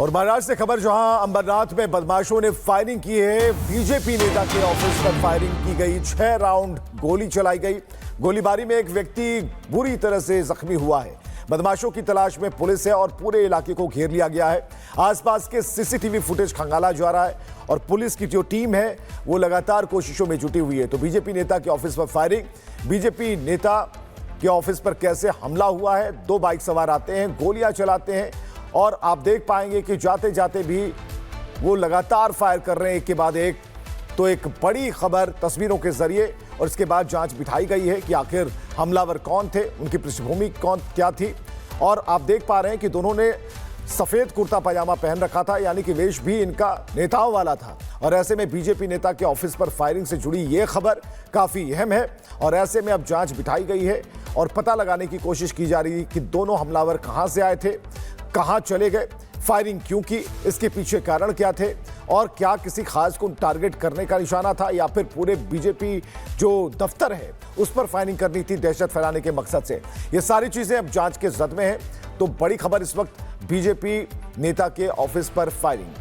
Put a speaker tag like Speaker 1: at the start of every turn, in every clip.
Speaker 1: और महाराष्ट्र से खबर, जहां अंबरनाथ में बदमाशों ने फायरिंग की है। बीजेपी नेता के ऑफिस पर फायरिंग की गई, 6 राउंड गोली चलाई गई। गोलीबारी में एक व्यक्ति बुरी तरह से जख्मी हुआ है। बदमाशों की तलाश में पुलिस है और पूरे इलाके को घेर लिया गया है। आसपास के सीसीटीवी फुटेज खंगाला जा रहा है और पुलिस की जो टीम है वो लगातार कोशिशों में जुटी हुई है। तो बीजेपी नेता के ऑफिस पर फायरिंग, बीजेपी नेता के ऑफिस पर कैसे हमला हुआ है। 2 बाइक सवार आते हैं, गोलियां चलाते हैं और आप देख पाएंगे कि जाते जाते भी वो लगातार फायर कर रहे हैं, एक के बाद एक। तो एक बड़ी खबर तस्वीरों के जरिए और इसके बाद जांच बिठाई गई है कि आखिर हमलावर कौन थे, उनकी पृष्ठभूमि क्या थी। और आप देख पा रहे हैं कि दोनों ने सफेद कुर्ता पजामा पहन रखा था, यानी कि वेश भी इनका नेताओं वाला था। और ऐसे में बीजेपी नेता के ऑफिस पर फायरिंग से जुड़ी ये खबर काफी अहम है और ऐसे में अब जांच बिठाई गई है और पता लगाने की कोशिश की जा रही है कि दोनों हमलावर कहां से आए थे, कहां चले गए, फायरिंग क्यों की, इसके पीछे कारण क्या थे और क्या किसी खास को टारगेट करने का निशाना था या फिर पूरे बीजेपी जो दफ्तर है उस पर फायरिंग करनी थी दहशत फैलाने के मकसद से। ये सारी चीजें अब जांच के जद में है। तो बड़ी खबर इस वक्त बीजेपी नेता के ऑफिस पर फायरिंग।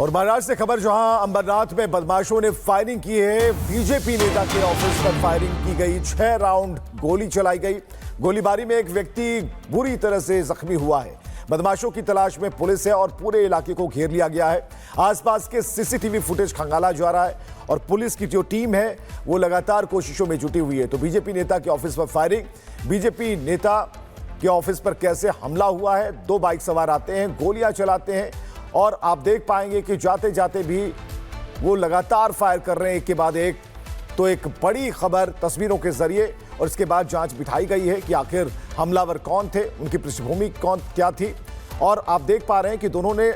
Speaker 1: और महाराष्ट्र से खबर, जहां अंबरनाथ में बदमाशों ने फायरिंग की है। बीजेपी नेता के ऑफिस पर फायरिंग की गई, 6 राउंड गोली चलाई गई। गोलीबारी में एक व्यक्ति बुरी तरह से जख्मी हुआ है। बदमाशों की तलाश में पुलिस है और पूरे इलाके को घेर लिया गया है। आसपास के सीसीटीवी फुटेज खंगाला जा रहा है और पुलिस की जो टीम है वो लगातार कोशिशों में जुटी हुई है। तो बीजेपी नेता के ऑफिस पर फायरिंग, बीजेपी नेता के ऑफिस पर कैसे हमला हुआ है। 2 बाइक सवार आते हैं, गोलियां चलाते हैं और आप देख पाएंगे कि जाते जाते भी वो लगातार फायर कर रहे हैं, एक के बाद एक। तो एक बड़ी खबर तस्वीरों के जरिए और इसके बाद जांच बिठाई गई है कि आखिर हमलावर कौन थे, उनकी पृष्ठभूमि क्या थी। और आप देख पा रहे हैं कि दोनों ने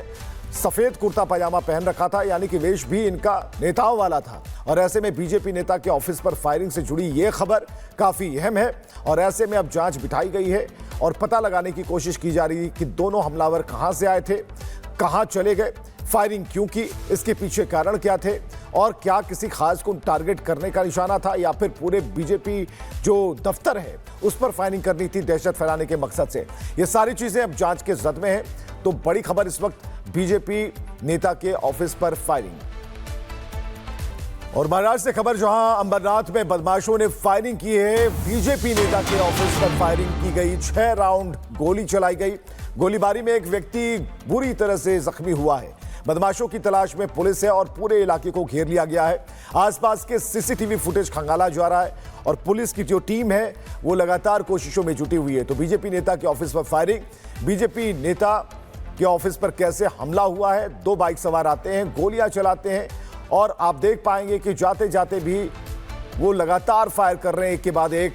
Speaker 1: सफेद कुर्ता पजामा पहन रखा था, यानी कि वेश भी इनका नेताओं वाला था। और ऐसे में बीजेपी नेता के ऑफिस पर फायरिंग से जुड़ी ये खबर काफी अहम है और ऐसे में अब जांच बिठाई गई है और पता लगाने की कोशिश की जा रही है कि दोनों हमलावर कहां से आए थे, कहां चले गए, फायरिंग क्यों की, इसके पीछे कारण क्या थे और क्या किसी खास को टारगेट करने का निशाना था या फिर पूरे बीजेपी जो दफ्तर है उस पर फायरिंग करनी थी दहशत फैलाने के मकसद से। ये सारी चीजें अब जांच के जद में है। तो बड़ी खबर इस वक्त बीजेपी नेता के ऑफिस पर फायरिंग। और महाराष्ट्र से खबर, जहां अंबरनाथ में बदमाशों ने फायरिंग की है। बीजेपी नेता के ऑफिस पर फायरिंग की गई, 6 राउंड गोली चलाई गई। गोलीबारी में एक व्यक्ति बुरी तरह से जख्मी हुआ है। बदमाशों की तलाश में पुलिस है और पूरे इलाके को घेर लिया गया है। आसपास के सीसीटीवी फुटेज खंगाला जा रहा है और पुलिस की जो टीम है वो लगातार कोशिशों में जुटी हुई है। तो बीजेपी नेता के ऑफिस पर फायरिंग, बीजेपी नेता के ऑफिस पर कैसे हमला हुआ है। 2 बाइक सवार आते हैं, गोलियां चलाते हैं और आप देख पाएंगे कि जाते जाते भी वो लगातार फायर कर रहे हैं, एक के बाद एक।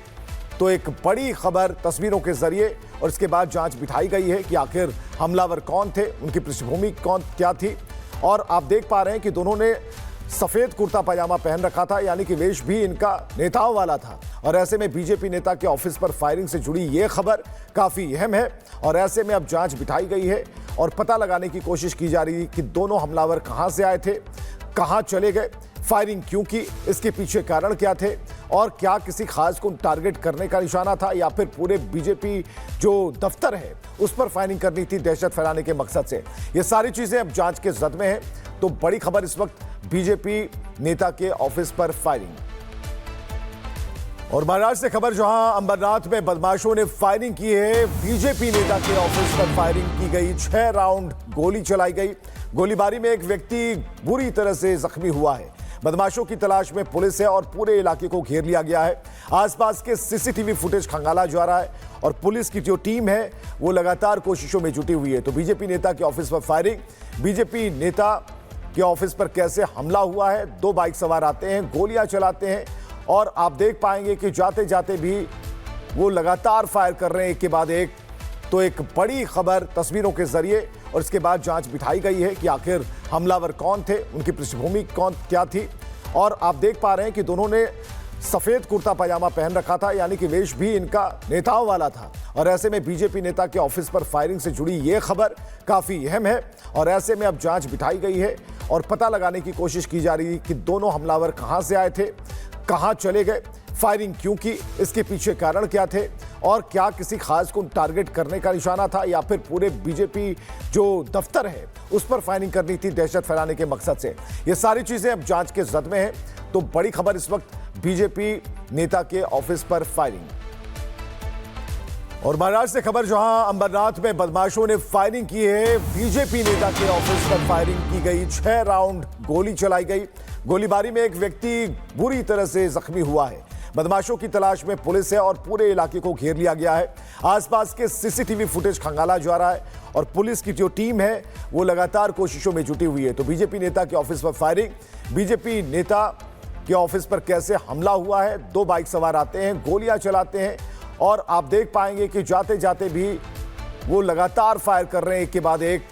Speaker 1: तो एक बड़ी खबर तस्वीरों के जरिए और इसके बाद जांच बिठाई गई है कि आखिर हमलावर कौन थे, उनकी पृष्ठभूमि क्या थी। और आप देख पा रहे हैं कि दोनों ने सफेद कुर्ता पजामा पहन रखा था, यानी कि वेश भी इनका नेताओं वाला था। और ऐसे में बीजेपी नेता के ऑफिस पर फायरिंग से जुड़ी ये खबर काफी अहम है और ऐसे में अब जांच बिठाई गई है और पता लगाने की कोशिश की जा रही है कि दोनों हमलावर कहां से आए थे, कहां चले गए, फायरिंग क्यों की, इसके पीछे कारण क्या थे और क्या किसी खास को टारगेट करने का निशाना था या फिर पूरे बीजेपी जो दफ्तर है उस पर फायरिंग करनी थी दहशत फैलाने के मकसद से। ये सारी चीजें अब जांच के जद में है। तो बड़ी खबर इस वक्त बीजेपी नेता के ऑफिस पर फायरिंग। और महाराष्ट्र से खबर, जहां अंबरनाथ में बदमाशों ने फायरिंग की है। बीजेपी नेता के ऑफिस पर फायरिंग की गई, 6 राउंड गोली चलाई गई। गोलीबारी में एक व्यक्ति बुरी तरह से जख्मी हुआ है। बदमाशों की तलाश में पुलिस है और पूरे इलाके को घेर लिया गया है। आसपास के सीसीटीवी फुटेज खंगाला जा रहा है और पुलिस की जो टीम है वो लगातार कोशिशों में जुटी हुई है। तो बीजेपी नेता के ऑफिस पर फायरिंग, बीजेपी नेता के ऑफिस पर कैसे हमला हुआ है। 2 बाइक सवार आते हैं, गोलियां चलाते हैं और आप देख पाएंगे कि जाते जाते भी वो लगातार फायर कर रहे हैं, एक के बाद एक। तो एक बड़ी खबर तस्वीरों के जरिए और इसके बाद जांच बिठाई गई है कि आखिर हमलावर कौन थे, उनकी पृष्ठभूमि क्या थी। और आप देख पा रहे हैं कि दोनों ने सफेद कुर्ता पजामा पहन रखा था, यानी कि वेश भी इनका नेताओं वाला था। और ऐसे में बीजेपी नेता के ऑफिस पर फायरिंग से जुड़ी ये खबर काफी अहम है और ऐसे में अब जांच बिठाई गई है और पता लगाने की कोशिश की जा रही है कि दोनों हमलावर कहां से आए थे, कहां चले गए, फायरिंग क्यों की, इसके पीछे कारण क्या थे और क्या किसी खास को टारगेट करने का निशाना था या फिर पूरे बीजेपी जो दफ्तर है उस पर फायरिंग करनी थी दहशत फैलाने के मकसद से। ये सारी चीजें अब जांच के जद में है। तो बड़ी खबर इस वक्त बीजेपी नेता के ऑफिस पर फायरिंग। और महाराष्ट्र से खबर, जहां अंबरनाथ में बदमाशों ने फायरिंग की है। बीजेपी नेता के ऑफिस पर फायरिंग की गई, 6 राउंड गोली चलाई गई। गोलीबारी में एक व्यक्ति बुरी तरह से जख्मी हुआ है। बदमाशों की तलाश में पुलिस है और पूरे इलाके को घेर लिया गया है। आसपास के सीसीटीवी फुटेज खंगाला जा रहा है और पुलिस की जो टीम है वो लगातार कोशिशों में जुटी हुई है। तो बीजेपी नेता के ऑफिस पर फायरिंग, बीजेपी नेता के ऑफिस पर कैसे हमला हुआ है। 2 बाइक सवार आते हैं, गोलियां चलाते हैं और आप देख पाएंगे कि जाते जाते भी वो लगातार फायर कर रहे हैं एक के बाद एक।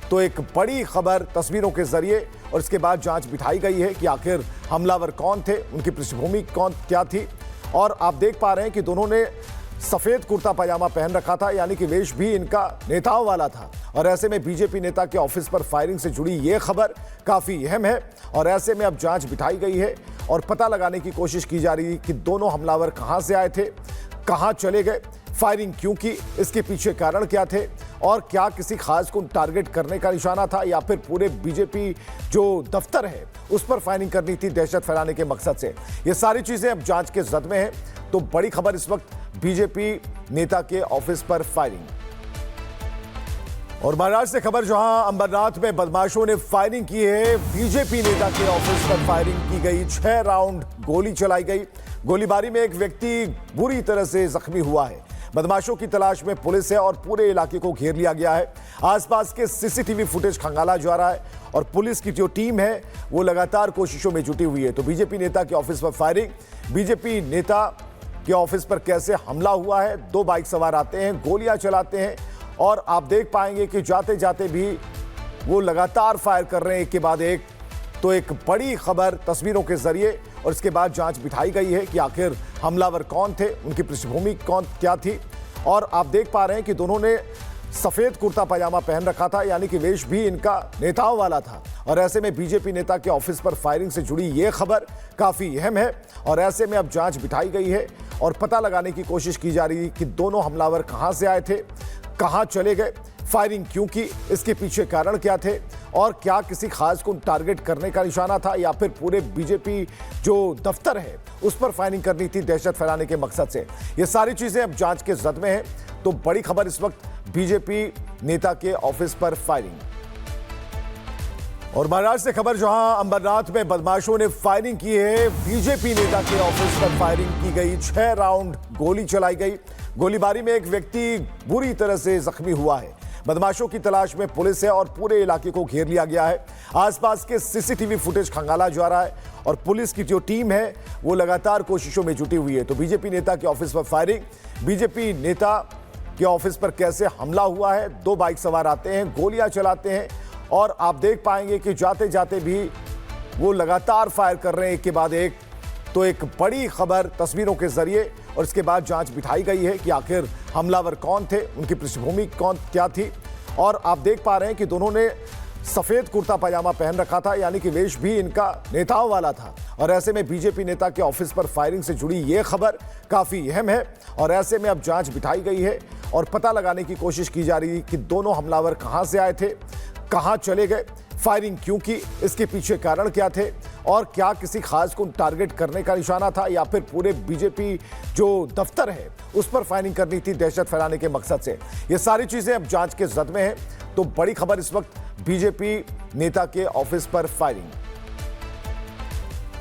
Speaker 1: तो एक बड़ी खबर तस्वीरों के जरिए और इसके बाद जांच बिठाई गई है कि आखिर हमलावर कौन थे, उनकी पृष्ठभूमि क्या थी। और आप देख पा रहे हैं कि दोनों ने सफेद कुर्ता पजामा पहन रखा था, यानी कि वेश भी इनका नेताओं वाला था। और ऐसे में बीजेपी नेता के ऑफिस पर फायरिंग से जुड़ी ये खबर काफी अहम है और ऐसे में अब जांच बिठाई गई है और पता लगाने की कोशिश की जा रही है कि दोनों हमलावर कहां से आए थे, कहां चले गए, फायरिंग क्यों की, इसके पीछे कारण क्या थे और क्या किसी खास को टारगेट करने का निशाना था या फिर पूरे बीजेपी जो दफ्तर है उस पर फायरिंग करनी थी दहशत फैलाने के मकसद से। ये सारी चीजें अब जांच के जद में है। तो बड़ी खबर इस वक्त बीजेपी नेता के ऑफिस पर फायरिंग। और महाराष्ट्र से खबर, जहां अंबरनाथ में बदमाशों ने फायरिंग की है। बीजेपी नेता के ऑफिस पर फायरिंग की गई, 6 राउंड गोली चलाई गई। गोलीबारी में एक व्यक्ति बुरी तरह से जख्मी हुआ है। बदमाशों की तलाश में पुलिस है और पूरे इलाके को घेर लिया गया है। आसपास के सीसीटीवी फुटेज खंगाला जा रहा है और पुलिस की जो टीम है वो लगातार कोशिशों में जुटी हुई है। तो बीजेपी नेता के ऑफिस पर फायरिंग, बीजेपी नेता के ऑफिस पर कैसे हमला हुआ है। 2 बाइक सवार आते हैं, गोलियां चलाते हैं और आप देख पाएंगे कि जाते जाते भी वो लगातार फायर कर रहे हैं एक के बाद एक। तो एक बड़ी खबर तस्वीरों के जरिए और इसके बाद जांच बिठाई गई है कि आखिर हमलावर कौन थे, उनकी पृष्ठभूमि क्या थी। और आप देख पा रहे हैं कि दोनों ने सफेद कुर्ता पजामा पहन रखा था, यानी कि वेश भी इनका नेताओं वाला था। और ऐसे में बीजेपी नेता के ऑफिस पर फायरिंग से जुड़ी ये खबर काफी अहम है और ऐसे में अब जांच बिठाई गई है और पता लगाने की कोशिश की जा रही है कि दोनों हमलावर कहां से आए थे, कहां चले गए, फायरिंग क्यों की, इसके पीछे कारण क्या थे और क्या किसी खास को टारगेट करने का निशाना था या फिर पूरे बीजेपी जो दफ्तर है उस पर फायरिंग करनी थी दहशत फैलाने के मकसद से। ये सारी चीजें अब जांच के जद में है। तो बड़ी खबर इस वक्त बीजेपी नेता के ऑफिस पर फायरिंग। और महाराष्ट्र से खबर, जहां अंबरनाथ में बदमाशों ने फायरिंग की है। बीजेपी नेता के ऑफिस पर फायरिंग की गई, 6 राउंड गोली चलाई गई। गोलीबारी में एक व्यक्ति बुरी तरह से जख्मी हुआ है। बदमाशों की तलाश में पुलिस है और पूरे इलाके को घेर लिया गया है। आसपास के सीसीटीवी फुटेज खंगाला जा रहा है और पुलिस की जो टीम है वो लगातार कोशिशों में जुटी हुई है। तो बीजेपी नेता के ऑफिस पर फायरिंग, बीजेपी नेता के ऑफिस पर कैसे हमला हुआ है। 2 बाइक सवार आते हैं, गोलियां चलाते हैं और आप देख पाएंगे कि जाते जाते भी वो लगातार फायर कर रहे हैं एक के बाद एक। तो एक बड़ी खबर तस्वीरों के जरिए और इसके बाद जांच बिठाई गई है कि आखिर हमलावर कौन थे, उनकी पृष्ठभूमि क्या थी। और आप देख पा रहे हैं कि दोनों ने सफेद कुर्ता पजामा पहन रखा था, यानी कि वेश भी इनका नेताओं वाला था। और ऐसे में बीजेपी नेता के ऑफिस पर फायरिंग से जुड़ी ये खबर काफी अहम है और ऐसे में अब जांच बिठाई गई है और पता लगाने की कोशिश की जा रही है कि दोनों हमलावर कहां से आए थे, कहां चले गए, फायरिंग क्यों की, इसके पीछे कारण क्या थे और क्या किसी खास को टारगेट करने का निशाना था या फिर पूरे बीजेपी जो दफ्तर है उस पर फायरिंग करनी थी दहशत फैलाने के मकसद से। ये सारी चीजें अब जांच के जद में है। तो बड़ी खबर इस वक्त बीजेपी नेता के ऑफिस पर फायरिंग।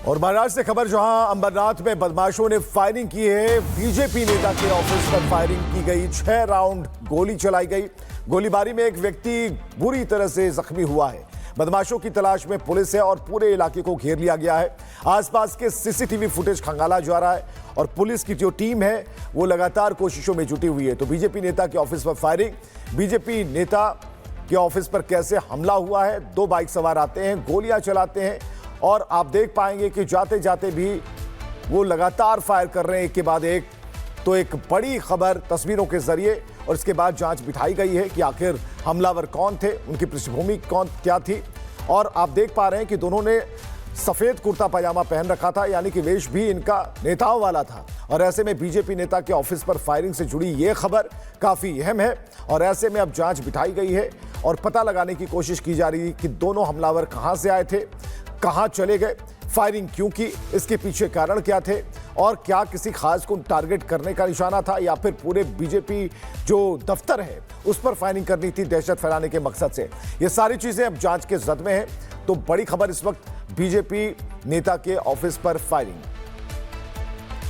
Speaker 1: और महाराष्ट्र से खबर, जहां अंबरनाथ में बदमाशों ने फायरिंग की है। बीजेपी नेता के ऑफिस पर फायरिंग की गई, 6 राउंड गोली चलाई गई। गोलीबारी में एक व्यक्ति बुरी तरह से जख्मी हुआ है। बदमाशों की तलाश में पुलिस है और पूरे इलाके को घेर लिया गया है। आसपास के सीसीटीवी फुटेज खंगाला जा रहा है और पुलिस की जो टीम है वो लगातार कोशिशों में जुटी हुई है। तो बीजेपी नेता के ऑफिस पर फायरिंग, बीजेपी नेता के ऑफिस पर कैसे हमला हुआ है। 2 बाइक सवार आते हैं, गोलियां चलाते हैं और आप देख पाएंगे कि जाते जाते भी वो लगातार फायर कर रहे हैं एक के बाद एक। तो एक बड़ी खबर तस्वीरों के जरिए और इसके बाद जांच बिठाई गई है कि आखिर हमलावर कौन थे, उनकी पृष्ठभूमि क्या थी। और आप देख पा रहे हैं कि दोनों ने सफेद कुर्ता पजामा पहन रखा था, यानी कि वेश भी इनका नेताओं वाला था। और ऐसे में बीजेपी नेता के ऑफिस पर फायरिंग से जुड़ी यह खबर काफी अहम है और ऐसे में अब जांच बिठाई गई है और पता लगाने की कोशिश की जा रही है कि दोनों हमलावर कहां से आए थे, कहां चले गए, फायरिंग क्यों की, इसके पीछे कारण क्या थे और क्या किसी खास को टारगेट करने का निशाना था या फिर पूरे बीजेपी जो दफ्तर है उस पर फायरिंग करनी थी दहशत फैलाने के मकसद से। ये सारी चीजें अब जांच के जद में हैं। तो बड़ी खबर इस वक्त बीजेपी नेता के ऑफिस पर फायरिंग।